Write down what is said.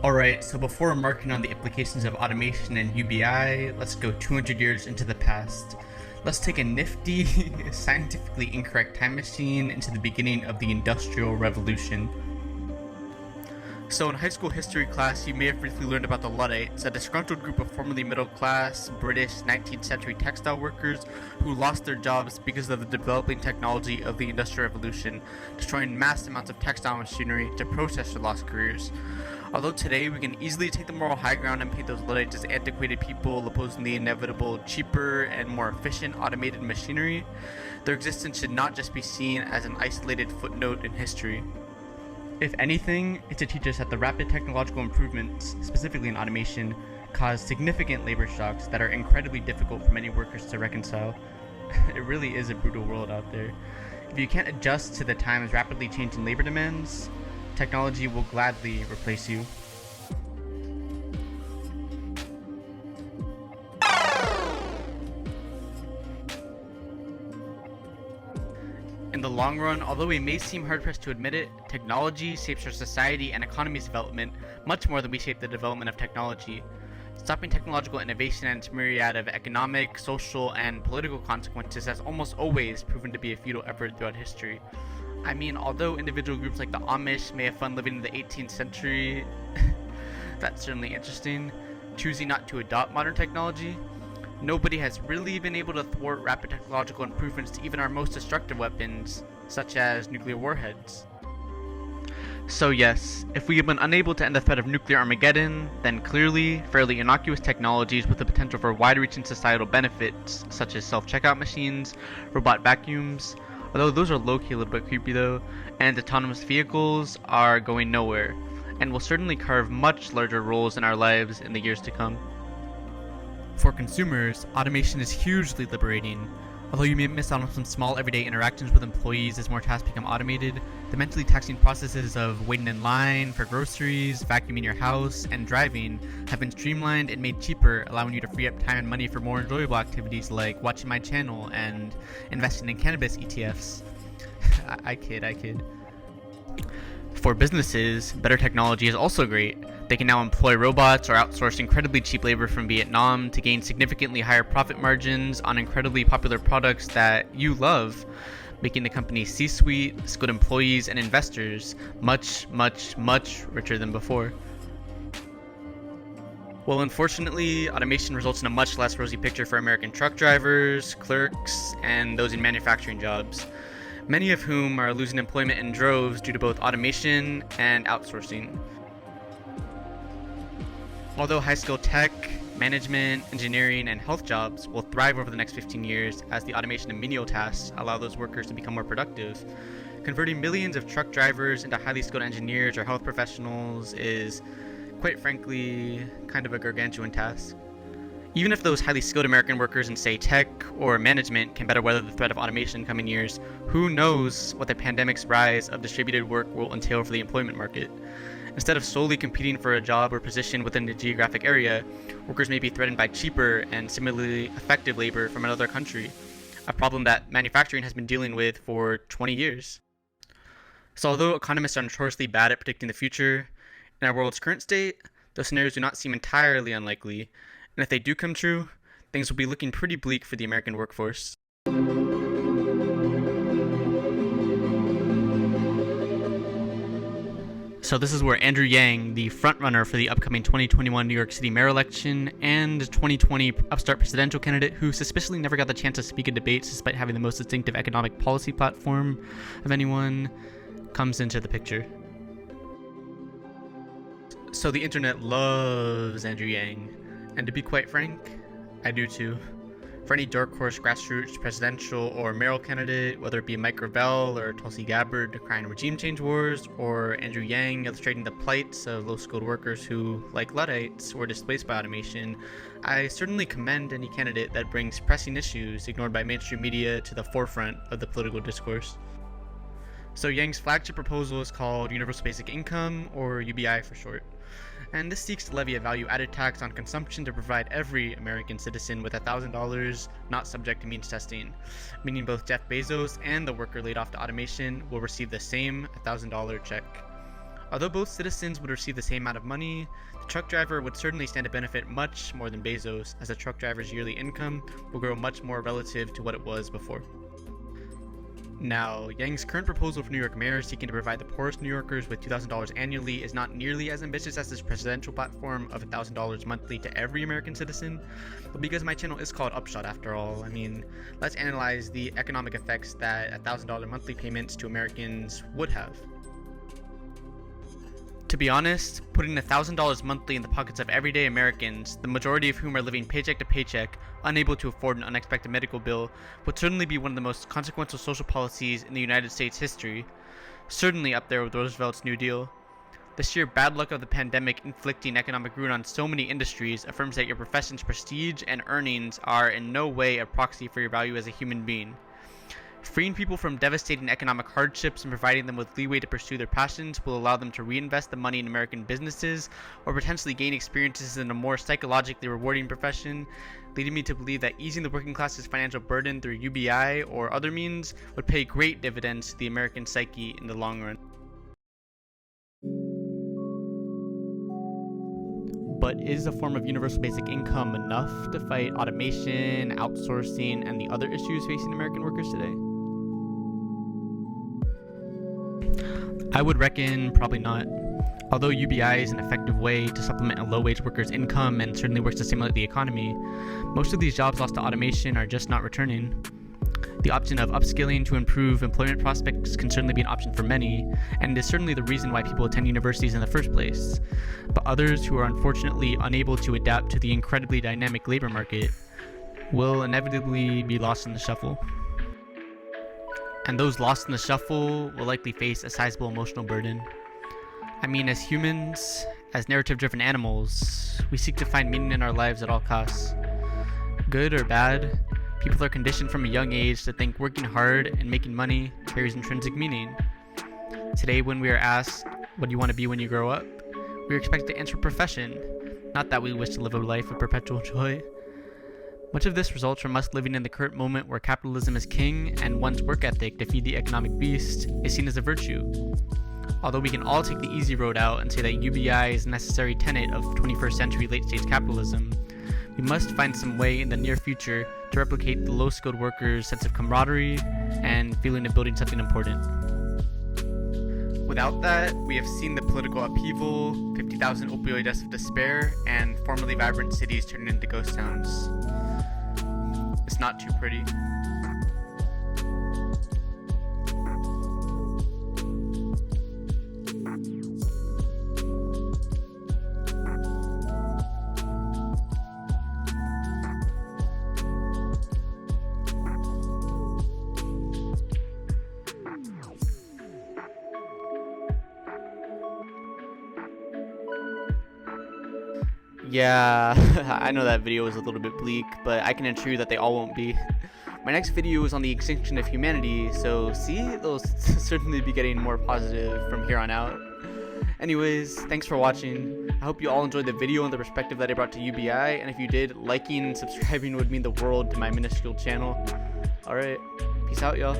Alright, so before embarking on the implications of automation and UBI, let's go 200 years into the past. Let's take a nifty, scientifically incorrect time machine into the beginning of the Industrial Revolution. So in high school history class, you may have briefly learned about the Luddites, a disgruntled group of formerly middle-class, British 19th century textile workers who lost their jobs because of the developing technology of the Industrial Revolution, destroying mass amounts of textile machinery to process their lost careers. Although today we can easily take the moral high ground and paint those Luddites as antiquated people opposing the inevitable cheaper and more efficient automated machinery, their existence should not just be seen as an isolated footnote in history. If anything, it's to teach us that the rapid technological improvements, specifically in automation, cause significant labor shocks that are incredibly difficult for many workers to reconcile. It really is a brutal world out there. If you can't adjust to the time's rapidly changing labor demands, technology will gladly replace you. In the long run, although we may seem hard-pressed to admit it, technology shapes our society and economy's development much more than we shape the development of technology. Stopping technological innovation and its myriad of economic, social, and political consequences has almost always proven to be a futile effort throughout history. I mean, although individual groups like the Amish may have fun living in the 18th century, that's certainly interesting, choosing not to adopt modern technology, nobody has really been able to thwart rapid technological improvements to even our most destructive weapons, such as nuclear warheads. So yes, if we have been unable to end the threat of nuclear Armageddon, then clearly, fairly innocuous technologies with the potential for wide-reaching societal benefits, such as self-checkout machines, robot vacuums, although those are low-key a little bit creepy though, and autonomous vehicles are going nowhere, and will certainly carve much larger roles in our lives in the years to come. For consumers, automation is hugely liberating. Although you may miss out on some small everyday interactions with employees as more tasks become automated, the mentally taxing processes of waiting in line for groceries, vacuuming your house, and driving have been streamlined and made cheaper, allowing you to free up time and money for more enjoyable activities like watching my channel and investing in cannabis ETFs. I kid. For businesses, better technology is also great. They can now employ robots or outsource incredibly cheap labor from Vietnam to gain significantly higher profit margins on incredibly popular products that you love, making the company's C-suite, skilled employees, and investors much richer than before. Well, unfortunately, automation results in a much less rosy picture for American truck drivers, clerks, and those in manufacturing jobs, many of whom are losing employment in droves due to both automation and outsourcing. Although high-skilled tech, management, engineering, and health jobs will thrive over the next 15 years as the automation of menial tasks allow those workers to become more productive, converting millions of truck drivers into highly skilled engineers or health professionals is, quite frankly, kind of a gargantuan task. Even if those highly skilled American workers in, say, tech or management can better weather the threat of automation in coming years, who knows what the pandemic's rise of distributed work will entail for the employment market. Instead of solely competing for a job or position within the geographic area, workers may be threatened by cheaper and similarly effective labor from another country, a problem that manufacturing has been dealing with for 20 years. So although economists are notoriously bad at predicting the future, in our world's current state, those scenarios do not seem entirely unlikely, and if they do come true, things will be looking pretty bleak for the American workforce. So this is where Andrew Yang, the frontrunner for the upcoming 2021 New York City mayor election and 2020 upstart presidential candidate who suspiciously never got the chance to speak at debates despite having the most distinctive economic policy platform of anyone, comes into the picture. So the internet loves Andrew Yang, and to be quite frank, I do too. For any dark horse grassroots presidential or mayoral candidate, whether it be Mike Gravel or Tulsi Gabbard decrying regime change wars, or Andrew Yang illustrating the plights of low-skilled workers who, like Luddites, were displaced by automation, I certainly commend any candidate that brings pressing issues ignored by mainstream media to the forefront of the political discourse. So Yang's flagship proposal is called Universal Basic Income, or UBI for short. And this seeks to levy a value-added tax on consumption to provide every American citizen with $1,000 not subject to means testing, meaning both Jeff Bezos and the worker laid off to automation will receive the same $1,000 check. Although both citizens would receive the same amount of money, the truck driver would certainly stand to benefit much more than Bezos, as the truck driver's yearly income will grow much more relative to what it was before. Now, Yang's current proposal for New York mayor seeking to provide the poorest New Yorkers with $2,000 annually is not nearly as ambitious as his presidential platform of $1,000 monthly to every American citizen, but because my channel is called Upshot after all, let's analyze the economic effects that $1,000 monthly payments to Americans would have. To be honest, putting $1,000 monthly in the pockets of everyday Americans, the majority of whom are living paycheck to paycheck, unable to afford an unexpected medical bill, would certainly be one of the most consequential social policies in the United States history, certainly up there with Roosevelt's New Deal. The sheer bad luck of the pandemic inflicting economic ruin on so many industries affirms that your profession's prestige and earnings are in no way a proxy for your value as a human being. Freeing people from devastating economic hardships and providing them with leeway to pursue their passions will allow them to reinvest the money in American businesses or potentially gain experiences in a more psychologically rewarding profession, leading me to believe that easing the working class's financial burden through UBI or other means would pay great dividends to the American psyche in the long run. But is a form of universal basic income enough to fight automation, outsourcing, and the other issues facing American workers today? I would reckon probably not. Although UBI is an effective way to supplement a low-wage worker's income and certainly works to stimulate the economy, most of these jobs lost to automation are just not returning. The option of upskilling to improve employment prospects can certainly be an option for many, and is certainly the reason why people attend universities in the first place. But others who are unfortunately unable to adapt to the incredibly dynamic labor market will inevitably be lost in the shuffle. And those lost in the shuffle will likely face a sizable emotional burden. As humans, as narrative-driven animals, we seek to find meaning in our lives at all costs. Good or bad, people are conditioned from a young age to think working hard and making money carries intrinsic meaning. Today, when we are asked, what do you want to be when you grow up? We are expected to answer profession, not that we wish to live a life of perpetual joy. Much of this results from us living in the current moment where capitalism is king and one's work ethic to feed the economic beast is seen as a virtue. Although we can all take the easy road out and say that UBI is a necessary tenet of 21st century late-stage capitalism, we must find some way in the near future to replicate the low-skilled workers' sense of camaraderie and feeling of building something important. Without that, we have seen the political upheaval, 50,000 opioid deaths of despair, and formerly vibrant cities turning into ghost towns. It's not too pretty. Yeah, I know that video was a little bit bleak, but I can assure you that they all won't be. My next video is on the extinction of humanity, so see, they'll certainly be getting more positive from here on out. Anyways, thanks for watching. I hope you all enjoyed the video and the perspective that I brought to UBI, and if you did, liking and subscribing would mean the world to my minuscule channel. Alright, peace out, y'all.